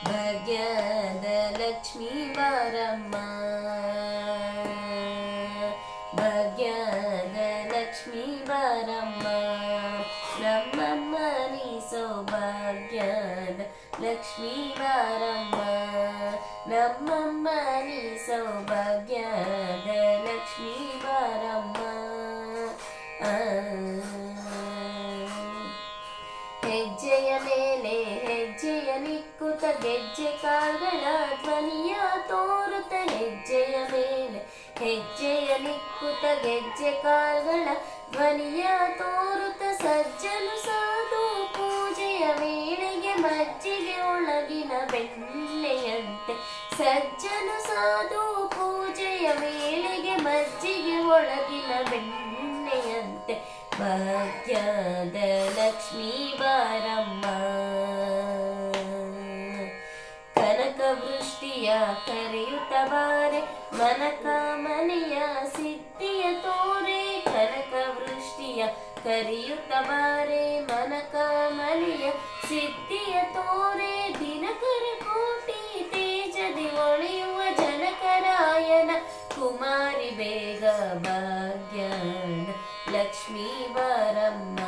ಭಾಗ್ಯದ ಲಕ್ಷ್ಮೀ ಬಾರಮ್ಮ, ಭಾಗ್ಯದ ಲಕ್ಷ್ಮೀ ಬಾರಮ್ಮ, ನಮ್ಮಮ್ಮ ನೀ ಸೌಭಾಗ್ಯದ ಲಕ್ಷ್ಮೀ ಬಾರಮ್ಮ, ನಮ್ಮಮ್ಮ ನೀ ಸೌಭಾಗ್ಯದ ಲಕ್ಷ್ಮೀ ಬಾರಮ್ಮ. ಹೆಜ್ಜೆಯ ಮೇಲೆ ಹೆಜ್ಜೆಯ ನಿಕ್ಕುತ್ತ ಗೆಜ್ಜೆ ಕಾಲ್ಗಳ ಧ್ವನಿಯ ತೋರುತ್ತ, ಹೆಜ್ಜೆಯ ಮೇಲೆ ಹೆಜ್ಜೆಯ ನಿಕ್ಕುತ್ತ ಗೆಜ್ಜೆ ಕಾಲ್ಗಳ ಧ್ವನಿಯ ತೋರುತ್ತ, ಸಜ್ಜನು ಸಾಧು ಪೂಜೆಯ ವೇಳೆಗೆ ಮಜ್ಜಿಗೆ ಒಳಗಿನ ಬೆಣ್ಣೆಯಂತೆ, ಸಜ್ಜನು ಸಾಧು ಪೂಜೆಯ ವೇಳೆಗೆ ಮಜ್ಜಿಗೆ ಒಳಗಿನ ಬೆಣ್ಣೆಯಂತೆ, ಭಾಗ್ಯದ ಲಕ್ಷ್ಮೀ ಬಾರಮ್ಮ. ಕನಕ ವೃಷ್ಟಿಯ ಕರೆಯುತ್ತ ಬಾರೆ ಮನಕ ಮನೆಯ ಸಿದ್ಧಿಯ ತೋರೆ, ಕನಕ ವೃಷ್ಟಿಯ ಕರೆಯುತ್ತ ಬಾರೆ ಮನಕ ಮನೆಯ ಸಿದ್ಧಿಯ ತೋರೆ, ದಿನಕರ ಕೋಟಿ ತೇಜದಿ ಒಳೆಯುವ ಜನಕರಾಯನ ಕುಮಾರಿ ಬೇಗ ಭಾಗ್ಯದ ಲಕ್ಷ್ಮೀ ಬಾರಮ್ಮ.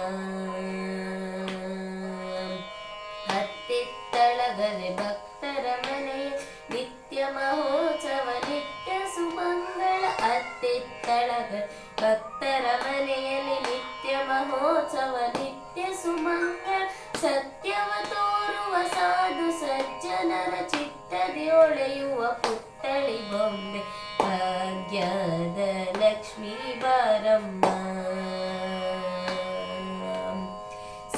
ಹತ್ತಿತ್ತಳಗದೆ ಭಕ್ತರ ಮನೆಯ ನಿತ್ಯ ಮಹೋತ್ಸವ ನಿತ್ಯ ಸುಮಂಗಳ, ಹತ್ತಿತ್ತಳಗದೆ ಭಕ್ತರ ಮನೆಯಲ್ಲಿ ನಿತ್ಯ ಮಹೋತ್ಸವ ನಿತ್ಯ ಸುಮಂಗಳ, ಸತ್ಯವ ತೋರುವ ಸಾಧು ಸಜ್ಜನರ ಚಿತ್ತದಿ ಒಳೆಯುವ ಪುತ್ತಳಿ ಬೊಂಬೆ, ಭಾಗ್ಯದ ಲಕ್ಷ್ಮೀ ಬಾರಮ್ಮ.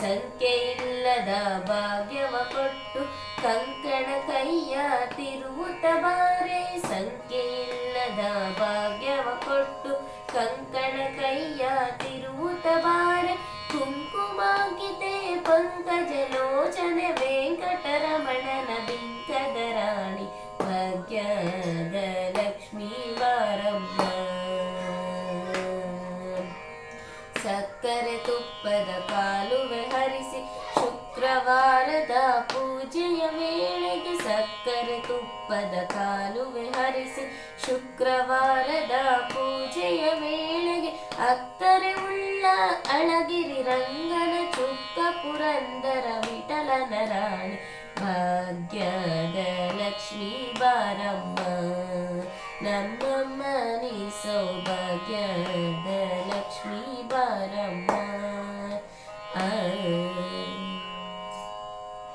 ಸಂಖ್ಯೆ ಇಲ್ಲದ ಭಾಗ್ಯವ ಕೊಟ್ಟು ಕಂಕಣ ಕೈಯ ತಿರುವುತ್ತ ಬಾರೆ, ಸಂಖ್ಯೆ ಇಲ್ಲದ ಭಾಗ್ಯವ ಕೊಟ್ಟು ಕಂಕಣ ಕೈಯ ತಿರುವುತ್ತ ಬಾರೆ, ಕುಂಕುಮಾಂಕಿತೆ ಪಂಕಜ ಲೋಚನೆ ವೆಂಕಟರಮಣನ ಬಿಂಕದ ರಾಣಿ, ಭಾಗ್ಯದ ಲಕ್ಷ್ಮೀ ಬಾರಮ್ಮ. ಸಕ್ಕರೆ ತುಪ್ಪದ ಕಾಲುವೆ ಹರಿಸಿ ಶುಕ್ರವಾರದ ಪೂಜೆಯ ವೇಳೆಗೆ, ಸಕ್ಕರೆ ತುಪ್ಪದ ಕಾಲುವೆ ಹರಿಸಿ ಶುಕ್ರವಾರದ ಪೂಜೆಯ ವೇಳೆಗೆ, ಅಕ್ಕರೆ ಉಳ್ಳ ಅಳಗಿರಿ ರಂಗನ ಚುಕ್ಕ ಪುರಂದರ ವಿಠಲನ ರಾಣಿ, ಭಾಗ್ಯದ ಲಕ್ಷ್ಮೀ ಬಾರಮ್ಮ, ನಮ್ಮಮ್ಮ ನೀ ಸೌಭಾಗ್ಯದ ಲಕ್ಷ್ಮೀ ಬಾರಮ್ಮ.